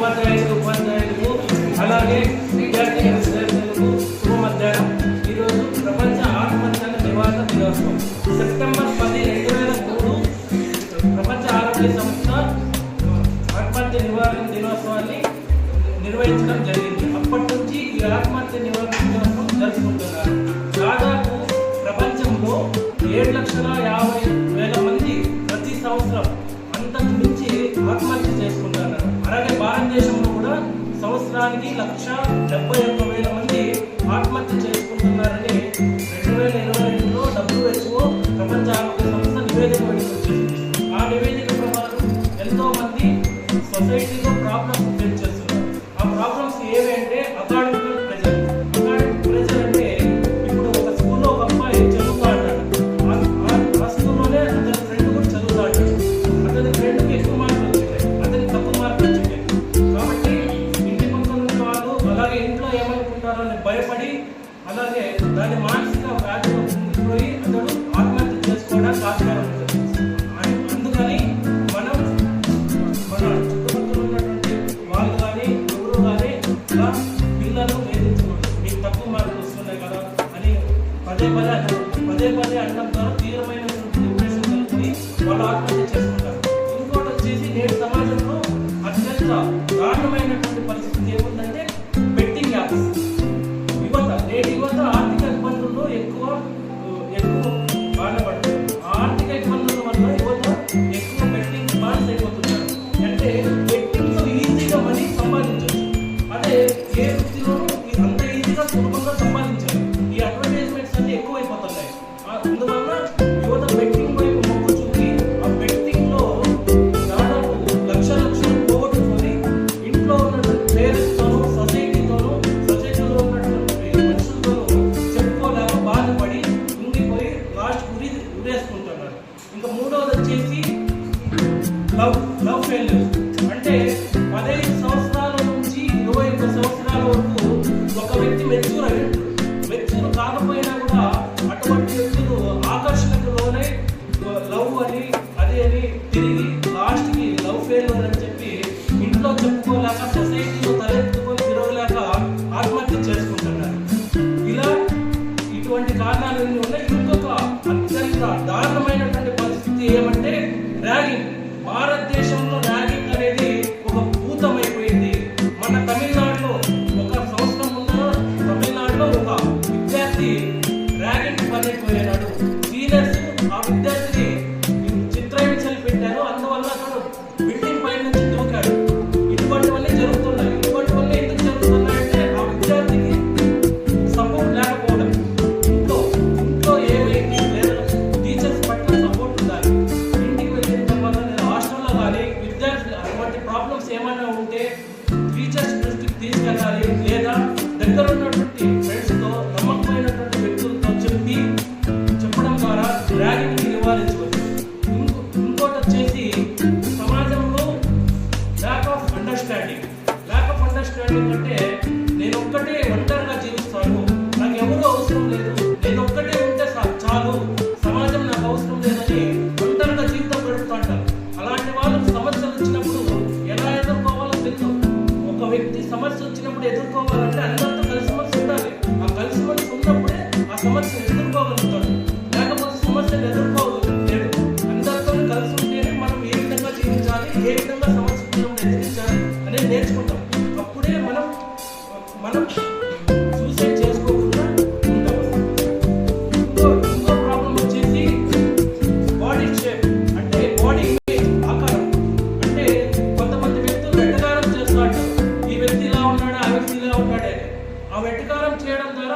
ఉపాధ్యాయులకు అలాగే విద్యార్థులకు శుభ మధ్యాహ్నం. ఈరోజు ప్రపంచ ఆత్మహత్యల నివారణ దినోత్సవం. సెప్టెంబర్ 10, 2003 ప్రపంచ ఆరోగ్య సంస్థ ఆత్మహత్య నివారణ దినోత్సవాన్ని నిర్వహించడం జరిగింది. అప్పటి నుంచి ఈ ఆత్మహత్య నివారణ దినోత్సవం జరుపుకుంటున్నారు. దాదాపు ప్రపంచంలో 7,50,000 మంది ప్రతి సంవత్సరం అంతకు మించి ఆత్మహత్య చేసుకుంటున్నారు. అలాగే భారతదేశంలో కూడా సంవత్సరానికి 1,71,000 మంది ఆత్మహత్య చేసుకుంటున్నారని 2022లో WHO ప్రపంచ ఆరోగ్య సంస్థ నివేదిక విడుదల. ఆ నివేదిక ప్రకారం ఎంతో మంది సొసైటీలో ప్రాబ్లమ్స్ ఫేస్ చేస్తున్నారు. ఆ ప్రాబ్లమ్స్ ఏవి అంటే అకాడమిక్ ప్రెజర్. అకాడమిక్ ప్రెజర్ అంటే ఇప్పుడు ఒక స్కూల్లో ఒక అబ్బాయి చదువుతా అంటాడు. ఆ స్కూల్లోనే అతని ఫ్రెండ్ కూడా చదువుతా అంటాడు. అతని ఫ్రెండ్కి ఎక్కువ మార్కులు వచ్చినాయి, అతనికి తక్కువ మార్కులు వచ్చినాయి. కాబట్టి ఇంటి పక్కన ఉన్న వాళ్ళు అలాగే ఇంట్లో ఏమనుకుంటారో అని భయపడి అలాగే దాని మానసిక వ్యాధిలో ఉండిపోయి అతడు ఆత్మహత్య చేసుకోవడానికి ఆస్కారం ఉంటుంది. అందుకని మనం మన చుట్టుపక్కల ఉన్నటువంటి వాళ్ళు కానీ ఎవరు కానీ పిల్లలు వేధించకూడదు. మీకు తక్కువ మార్కులు వస్తున్నాయి కదా అని పదే పదే అనడం ద్వారా తీవ్రమైన డిప్రెషన్ కలిగి వాళ్ళు ఆత్మహత్య చేసుకుంటారు. ఇంకోటి వచ్చేసి నేటి సమాజంలో అత్యంత దారుణమైనటువంటి పరిస్థితి ఏముందంటే బెట్టింగ్ యాప్స్. నేటి యువత ఆర్థిక ఇబ్బందుల్లో ఎక్కువ బాధపడుతుంది. ఆ ఆర్థిక ఇబ్బందుల వల్ల యువత ఎక్కువ బెట్టింగ్ బాన్స్ అయిపోతున్నారు. అంటే బెట్టింగ్తో ఈజీగా మనీ సంపాదించవచ్చు. అదే ఏ వృత్తిలోనూ అంత ఈజీగా సులభంగా సంపాదించారు. ఈ అడ్వర్టైజ్మెంట్స్ అన్ని ఎక్కువైపోతున్నాయి. అందువల్ల యువత బెట్టింగ్ వైపు మొగ్గు చూపి ఆ బెట్టింగ్లో దాదాపు లక్షలు పోగొట్టుకొని ఇంట్లో ఉన్నటువంటి పేరెంట్స్తోనూ సొసైటీలో ఉన్నటువంటి మనుషులతోనూ చెప్పుకోలేక బాధపడి ఉండిపోయి లాస్ట్ ఉరేసుకుంటున్నారు. ఇంకా మూడవది వచ్చేసి లవ్ ఫెయిల్యూర్. అంటే 15 సంవత్సరాల నుంచి 21 సంవత్సరాల వరకు ఒక వ్యక్తి మెచ్యూర్ కాకపోయినా కూడా అటువంటి వ్యక్తులు ఆకర్షణకు లోనే లవ్ అని అది అని తిరిగి లాస్ట్కి లవ్ ఫెయిల్యూర్ అని చెప్పి ఇంట్లో చెప్పుకోలేక సొసైటీలో తలెత్తుకొని తిరగలేక ఆత్మహత్య చేసుకుంటున్నారు. ఇటువంటి కారణాలు ఉన్నాయి. ఇంకొక అత్యంత దారుణమైనటువంటి పరిస్థితి ఏమంటే ర్యాగింగ్. భారతదేశంలో ర్యాగింగ్ అనేది ఒక భూతమైపోయింది. మన తమిళనాడులో ఒక సంవత్సరం ముందు తమిళనాడులో ఒక విద్యార్థి ర్యాగింగ్ పనిపోయాడు. సీనియర్స్ ఆ విద్యార్థిని చిత్రహింసలు పెట్టారు. అందువల్ల అతను బిల్డింగ్ పై నుంచి దూకాడు. ఇటువంటివన్నీ జరుగుతున్నాయి. ఇటువంటివన్నీ ఎందుకు జరుగుతున్నాయంటే ఆ విద్యార్థికి సపోర్ట్ లేకపోవడం. ఇంట్లో ఏమైంది లేదా టీచర్స్ పట్ల సపోర్ట్ ఉండాలి. ఇంటికి వెళ్ళిన తర్వాత లేదా హాస్టల్లో కానీ విద్యార్థులు అటువంటి ప్రాబ్లమ్స్ ఏమైనా ఉంటే టీచర్స్ దృష్టికి తీసుకెళ్ళాలి. లేదా దగ్గర ఉన్నటువంటి ఫ్రెండ్స్తో నమ్మకమైనటువంటి వ్యక్తులతో చెప్పడం ద్వారా ర్యాగింగ్ని నివారించవచ్చు. ఇంకోటి వచ్చేసి సమాజంలో ల్యాక్ ఆఫ్ అండర్స్టాండింగ్ అంటే నేను ఒక్కటే ఒంటరిగా జీవిస్తాను, నాకు ఎవరు అవసరం లేదు, నేను ఒక్కటే ఉంటే చాలు, సమాజం నాకు అవసరం లేదని ఒంటరిగా జీవితం గడుపుతూ అంటారు. అలాంటి వాళ్ళు సమస్యలు వచ్చినప్పుడు ఎలా ఎదుర్కోవాలో తెలియదు. ఒక వ్యక్తి సమస్య వచ్చినప్పుడు ఎదుర్కోవాలంటే అందరితో కలిసిమెలిసి ఉండాలి. ఆ కలిసిమెలిసి ఉన్నప్పుడే ఆ సమస్యను ఎదుర్కోగలుగుతాడు. లేకపోతే సమస్యను ఎదుర్కోలేడు. అందరితో కలిసి ఉంటేనే మనం ఏ విధంగా జీవించాలి, ఏ విధంగా సమస్యను ఎదిరించాలి అనేది నేర్చుకుంటాం. అప్పుడే మనం సూసైడ్ చేసుకోకుండా ఉంటాం. ఇంకో ప్రాబ్లం వచ్చేసి బాడీ షేప్. అంటే బాడీ ఇమేజ్, ఆకారం. అంటే కొంతమంది వ్యక్తులు వెటకారం చేస్తూ అంటారు. ఈ వ్యక్తి ఇలా ఉన్నాడు, ఆ వ్యక్తి ఇలా ఉన్నాడే. ఆ వెటకారం చేయడం ద్వారా